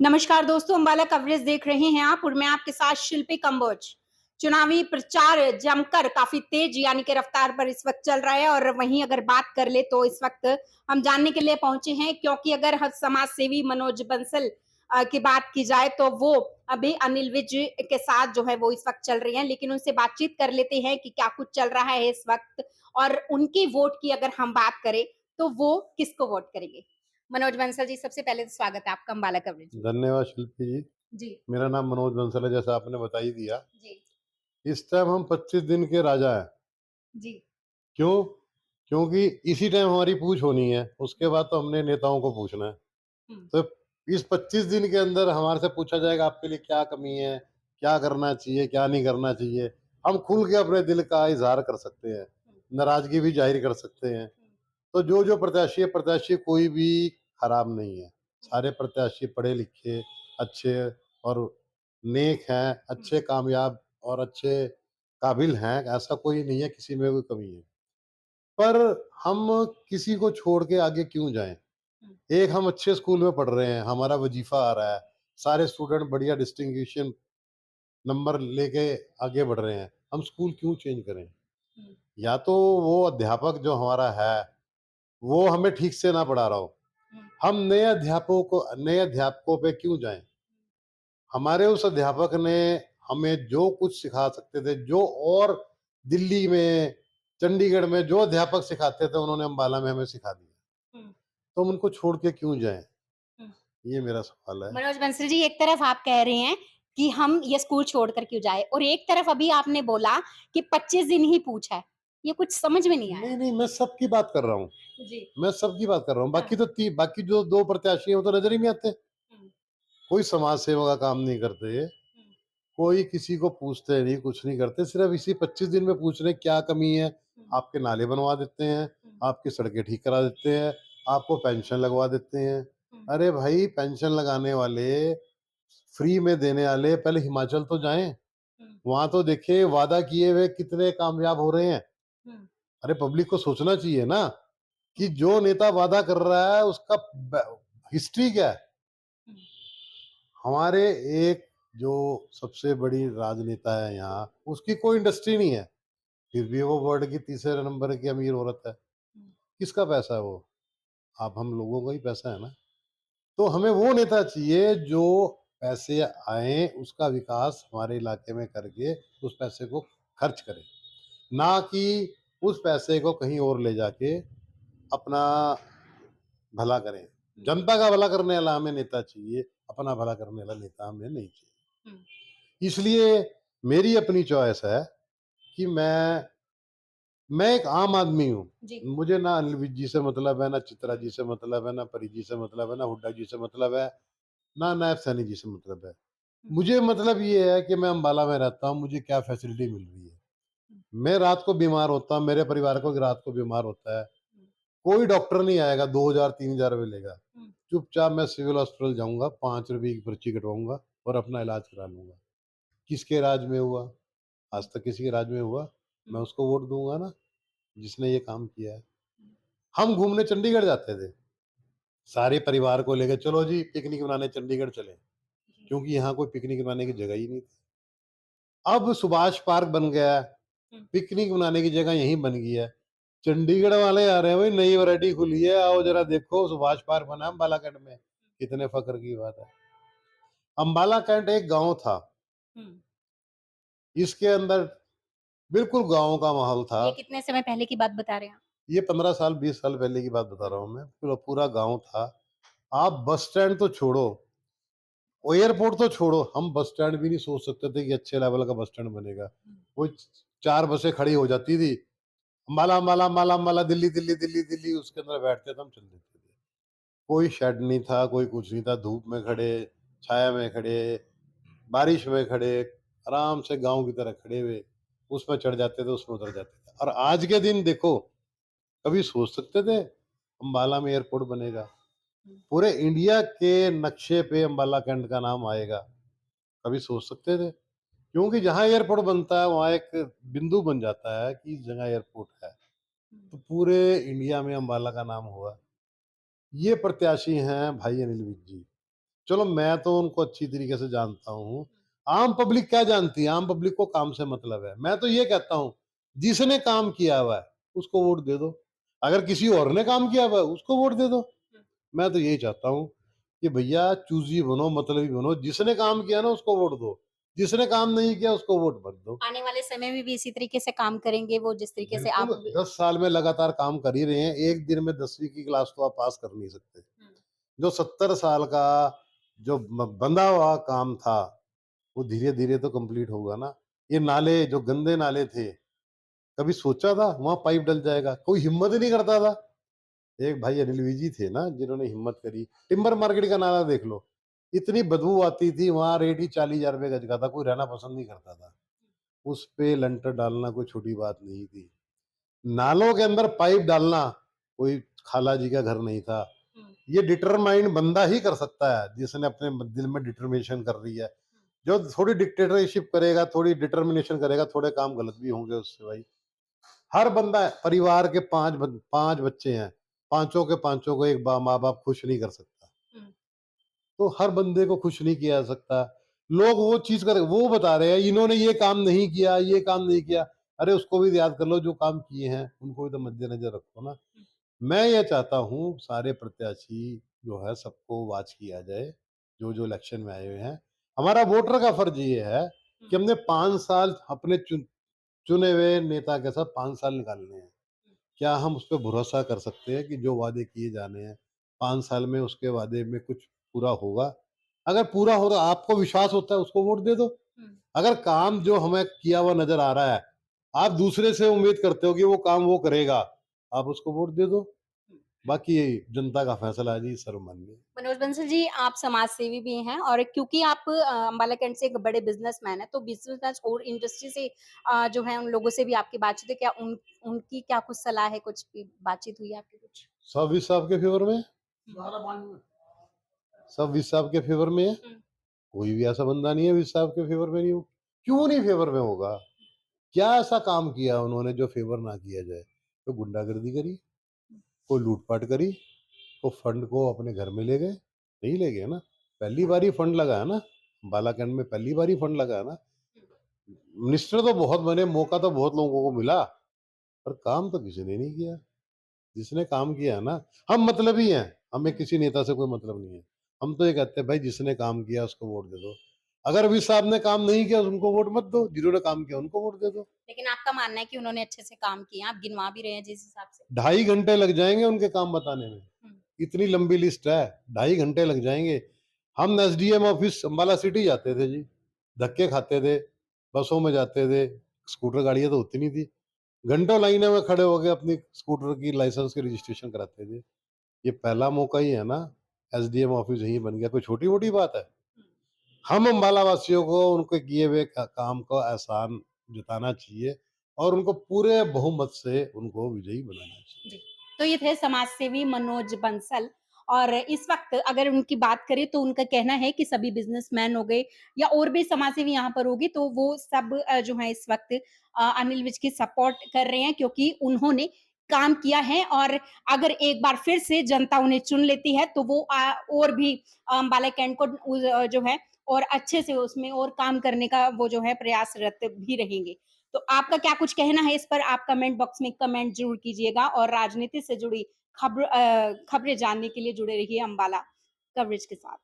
नमस्कार दोस्तों, अम्बाला कवरेज देख रहे हैं आप और मैं आपके साथ शिल्पी कंबोज। चुनावी प्रचार जमकर काफी तेज यानी कि रफ्तार पर इस वक्त चल रहा है और वहीं अगर बात कर ले तो इस वक्त हम जानने के लिए पहुंचे हैं क्योंकि अगर हम समाज सेवी मनोज बंसल की बात की जाए तो वो अभी अनिल विज के साथ जो है वो इस वक्त चल रही हैं, लेकिन उनसे बातचीत कर लेते हैं कि क्या कुछ चल रहा है इस वक्त और उनकी वोट की अगर हम बात करें तो वो किसको वोट करेंगे। मनोज बंसल जी, सबसे पहले तो स्वागत है आपका अम्बाला कवरेज में। धन्यवाद शिल्पी जी। जी। मेरा नाम मनोज बंसल है, जैसा आपने बता ही दिया। जी। इस टाइम हम 25 दिन के राजा हैं। जी। क्यों? क्योंकि इसी टाइम हमारी पूछ होनी है, उसके हुँ। बाद तो हमने नेताओं को पूछना है। हुँ। तो इस 25 दिन के अंदर हमारे से पूछा जाएगा आपके लिए क्या कमी है, क्या करना चाहिए, क्या नहीं करना चाहिए। हम खुल के अपने दिल का इज़हार कर सकते हैं, हुँ। नाराज़गी भी ज़ाहिर कर सकते हैं। हुँ। तो जो-जो प्रत्याशी है, प्रत्याशी कोई भी खराब नहीं है। हुँ। सारे प्रत्याशी पढ़े-लिखे, अच्छे और नेक हैं, हुँ। अच्छे कामयाब और अच्छे काबिल हैं, ऐसा कोई नहीं है किसी में कोई कमी है। पर हम किसी को छोड़ के आगे क्यों जाएँ? हुँ। एक हम अच्छे स्कूल में पढ़ रहे हैं, हमारा वज़ीफ़ा आ रहा है, सारे स्टूडेंट बढ़िया डिस्टिंक्शन नंबर लेके आगे बढ़ रहे हैं, हम स्कूल क्यों चेंज करें? हुँ। या तो वो अध्यापक जो हमारा है, वो हमें ठीक से ना पढ़ा रहा हो। हुँ। हम नए अध्यापकों पे क्यों जाएँ? हमारे उस अध्यापक ने हमें जो कुछ सिखा सकते थे, जो और दिल्ली में, चंडीगढ़ में जो अध्यापक सिखाते थे, उन्होंने अम्बाला में हमें सिखा दिया। हुँ। तो हम उनको छोड़ के क्यों जाएँ? हुँ। ये मेरा सवाल है। मनोज बंसल जी, एक तरफ आप कह रहे हैं कि हम ये स्कूल छोड़कर क्यों जाएँ और एक तरफ अभी आपने बोला कि 25 दिन ही पूछ है। ये कुछ समझ में नहीं आया। नहीं, नहीं, मैं सबकी बात कर रहा हूँ। जी। मैं सबकी बात कर रहा हूँ। हाँ। बाकी जो 2 प्रत्याशी हैं, वो तो नज़र ही नहीं आते। हुँ। कोई समाज सेवा का काम नहीं करते, हुँ। कोई किसी को पूछते नहीं, कुछ नहीं करते। सिर्फ़ इसी 25 दिन में पूछ रहे हैं, क्या कमी है? हुँ। आपके नाले बनवा देते हैं, हुँ। आपकी सड़कें ठीक करा देते हैं, आपको पेंशन लगवा देते हैं। हुँ। अरे भाई, पेंशन लगाने वाले, फ्री में देने वाले पहले हिमाचल तो जाएँ। हुँ। वहाँ तो देखें वादा किए हुए कितने कामयाब हो रहे हैं। हुँ। अरे पब्लिक को सोचना चाहिए ना कि हुँ। जो नेता वादा कर रहा है उसका ब हिस्ट्री क्या है? हुँ। हमारे एक जो सबसे बड़ी राजनेता है यहाँ, उसकी कोई इंडस्ट्री नहीं है, फिर भी वो वर्ल्ड की तीसरे नंबर की अमीर औरत है। हुँ। किसका पैसा है वो? आप हम लोगों का ही पैसा है ना। तो हमें वो नेता चाहिए जो पैसे आएँ, उसका विकास हमारे इलाके में करके उस पैसे को खर्च करे, ना कि उस पैसे को कहीं और ले जाके अपना भला करें। हुँ। जनता का भला करने वाला हमें नेता चाहिए, अपना भला करने वाला नेता हमें नहीं चाहिए। हुँ। इसलिए मेरी अपनी चॉइस है कि मैं एक आम आदमी हूँ। जी। मुझे ना अनिल विज जी से मतलब है, ना चित्रा जी से मतलब है, ना परी जी से मतलब है, ना हुड्डा जी से मतलब है, ना नायब सैनी जी से मतलब है। हुँ। मुझे मतलब ये है कि मैं अम्बाला में रहता हूँ, मुझे क्या फैसिलिटी मिल रही है। हुँ। मैं रात को बीमार होता हूँ, मेरे परिवार को रात को बीमार होता है, हुँ। कोई डॉक्टर नहीं आएगा, 2000 3000 रुपए लेगा। हुँ। चुपचाप मैं सिविल हॉस्पिटल जाऊँगा, 5 रुपए की पर्ची कटवाऊँगा और अपना इलाज करा लूँगा। किसके राज में हुआ? आज हुँ। तक किसी के राज में हुआ? मैं हुँ। उसको वोट दूँगा ना, जिसने ये काम किया है। हुँ। हम घूमने चंडीगढ़ जाते थे, सारे परिवार को लेके चलो जी पिकनिक मनाने चंडीगढ़ चले, जी। क्योंकि यहाँ कोई पिकनिक मनाने की जगह ही नहीं थी। अब सुभाष पार्क बन गया है, हुँ। पिकनिक मनाने की जगह यहीं बन गई है। चंडीगढ़ वाले आ रहे हैं भाई, नई वैरायटी खुली है, आओ ज़रा देखो सुभाष पार्क बना है अम्बाला कैंट में, कितने फ़ख्र की बात है। अम्बाला कैंट एक गाँव था, हुँ। इसके अंदर बिल्कुल गाँव का माहौल था। ये कितने समय पहले की बात बता रहे हैं आप? ये 15 साल 20 साल पहले की बात बता हुँ। रहा हूँ मैं, पूरा पूरा गाँव था। आप बस स्टैंड तो छोड़ो, एयरपोर्ट तो छोड़ो, हम बस स्टैंड भी नहीं सोच सकते थे कि अच्छे लेवल का बस स्टैंड बनेगा। हुँ। वो 4 बसें खड़ी हो जाती थी, अम्बाला, अम्बाला, अम्बाला, अम्बाला, दिल्ली, दिल्ली, दिल्ली, दिल्ली, उसके अंदर बैठते थे, हम चल देते थे। कोई शेड नहीं था, कोई कुछ नहीं था, धूप में खड़े, छाया में खड़े, बारिश में खड़े, आराम से गाँव की तरह खड़े हुए, उसमें चढ़ जाते थे, उसमें उतर जाते थे। और आज के दिन देखो, कभी सोच सकते थे अम्बाला में एयरपोर्ट बनेगा? हुँ। पूरे इंडिया के नक्शे पे अम्बाला कैंट का नाम आएगा, कभी सोच सकते थे? क्योंकि जहाँ एयरपोर्ट बनता है, वहाँ एक बिंदु बन जाता है कि इस जगह एयरपोर्ट है, हुँ। तो पूरे इंडिया में अम्बाला का नाम हुआ। ये प्रत्याशी हैं भाई अनिल विज जी। चलो मैं तो उनको अच्छी तरीके से जानता हूँ। आम पब्लिक क्या जानती है? आम पब्लिक को काम से मतलब है। मैं तो ये कहता हूँ, जिसने काम किया हुआ है, उसको वोट दे दो। अगर किसी और ने काम किया हुआ है, उसको वोट दे दो। मैं तो यही चाहता हूँ कि भैया चूज़ी बनो, मतलबी बनो, जिसने काम किया ना उसको वोट दो, जिसने काम नहीं किया उसको वोट मत दो। आने वाले समय में भी इसी तरीके से काम करेंगे वो जिस तरीके से बिल्कुल, आप 10 साल में लगातार काम कर ही रहे हैं, एक दिन में 10वीं की क्लास तो आप पास कर नहीं सकते। हुँ, जो 70 साल का जो बंधा हुआ काम था, वो धीरे-धीरे तो कंप्लीट होगा ना। ये नाले जो गंदे नाले थे, कभी सोचा था वहाँ पाइप डल जाएगा? कोई हिम्मत ही नहीं करता था। एक भाई अनिल विजी थे ना जिन्होंने हिम्मत करी। टिम्बर मार्केट का नाला देख लो, इतनी बदबू आती थी, वहाँ रेट ही 40,000 रुपए गज का था, कोई रहना पसंद नहीं करता था। उस पे लंटर डालना कोई छोटी बात नहीं थी। नालों के अंदर पाइप डालना कोई खाला जी का घर नहीं था। हुँ, ये डिटरमाइंड बंदा ही कर सकता है जिसने अपने दिल में डिटर्मिनेशन कर ली है। जो थोड़ी डिक्टेटरशिप करेगा, थोड़ी डिटर्मिनेशन करेगा, थोड़े काम गलत भी होंगे उससे भाई। हर बंदा परिवार के 5 बच्चे हैं, पाँचों के पाँचों को एक माँ-बाप खुश नहीं कर सकता। हुँ, तो हर बंदे को खुश नहीं किया जा सकता। लोग वो चीज़ कर वो बता रहे हैं इन्होंने ये काम नहीं किया, ये काम नहीं किया। अरे उसको भी याद कर लो जो काम किए हैं, उनको भी तो मद्देनज़र रखो ना। हुँ, मैं ये चाहता हूँ सारे प्रत्याशी जो है सबको वॉच किया जाए, जो-जो इलेक्शन में आए हुए हैं। हमारा वोटर का फर्ज़ ये है हुँ, कि हमने 5 साल अपने चुने हुए नेता के साथ 5 साल निकालने हैं। क्या हम उस पे भरोसा कर सकते हैं कि जो वादे किए जाने हैं, 5 साल में उसके वादे में कुछ पूरा होगा? अगर पूरा हो रहा आपको विश्वास होता है उसको वोट दे दो। हुँ, अगर काम जो हमें किया हुआ नज़र आ रहा है, आप दूसरे से उम्मीद करते हो कि वो काम वो करेगा, आप उसको वोट दे दो। हुँ। बाकी जनता का फैसला है जी सर्वमान्य। मनोज बंसल जी, आप समाज सेवी भी हैं और क्योंकि आप अम्बाला कैंट से एक बड़े बिज़नेसमैन हैं, तो बिज़नेस और इंडस्ट्री से जो है उन लोगों से भी आपकी बातचीत है, क्या उनकी क्या कुछ सलाह है, कुछ भी बातचीत हुई है आपकी कुछ? सब इस साहब के फ़ेवर में है? हुँ, सब इस साहब के फ़ेवर में है? हुँ, कोई भी ऐसा बंदा नहीं है इस साहब के फ़ेवर में नहीं हो क्यों नहीं फ़ेवर में होगा? क्या ऐसा काम किया उन्होंने जो फ़ेवर ना किया जाए? कोई गुंडागर्दी करी? कोई लूट-पाट करी? वो फंड को अपने घर में ले गए? नहीं ले गए ना। पहली बार ही फंड लगा है ना, बालाकंड में पहली बार ही फंड लगा है ना। मिनिस्टर तो बहुत बने, मौका तो बहुत लोगों को मिला, पर काम तो किसी ने नहीं किया। जिसने काम किया है ना, हम मतलबी हैं, हमें हुँ। किसी नेता से कोई मतलब नहीं है। हम तो ये कहते हैं भाई जिसने काम किया उसको वोट दे दो। अगर अभी साहब ने काम नहीं किया तो उनको वोट मत दो, जिन्होंने काम किया उनको वोट दे दो। लेकिन आपका मानना है कि उन्होंने अच्छे से काम किया, आप गिनवा भी रहे हैं जिस हिसाब से। 2.5 घंटे लग जाएँगे उनके काम बताने में। हुँ, इतनी लंबी लिस्ट है, 2.5 घंटे लग जाएँगे। हम एसडीएम ऑफिस अम्बाला सिटी जाते थे जी, धक्के खाते थे, बसों में जाते थे, स्कूटर गाड़ियाँ तो होती नहीं थी। घंटों लाइनों में खड़े होके अपनी स्कूटर की लाइसेंस की रजिस्ट्रेशन कराते थे। ये पहला मौका ही है ना, एसडीएम ऑफिस यहीं बन गया, कोई छोटी-मोटी बात है? हुँ। हम अम्बाला वासियों को उनके किए हुए काम का एहसान जताना चाहिए और उनको पूरे बहुमत से उनको विजयी बनाना चाहिए। जी। तो ये थे समाज सेवी मनोज बंसल और इस वक़्त अगर उनकी बात करें तो उनका कहना है कि सभी बिज़नेसमैन हो गए या और भी समाज सेवी यहाँ पर होंगे तो वो सब जो है इस वक़्त अनिल विज की सपोर्ट कर रहे हैं क्योंकि उन्होंने काम किया है और अगर एक बार फिर से जनता उन्हें चुन लेती है तो वो और भी अम्बाला कैंट को जो है और अच्छे से उसमें और काम करने का वो जो है प्रयासरत भी रहेंगे। तो आपका क्या कुछ कहना है इस पर? आप कमेंट बॉक्स में कमेंट ज़रूर कीजिएगा और राजनीति से जुड़ी खबरें जानने के लिए जुड़े रहिए अम्बाला कवरेज के साथ।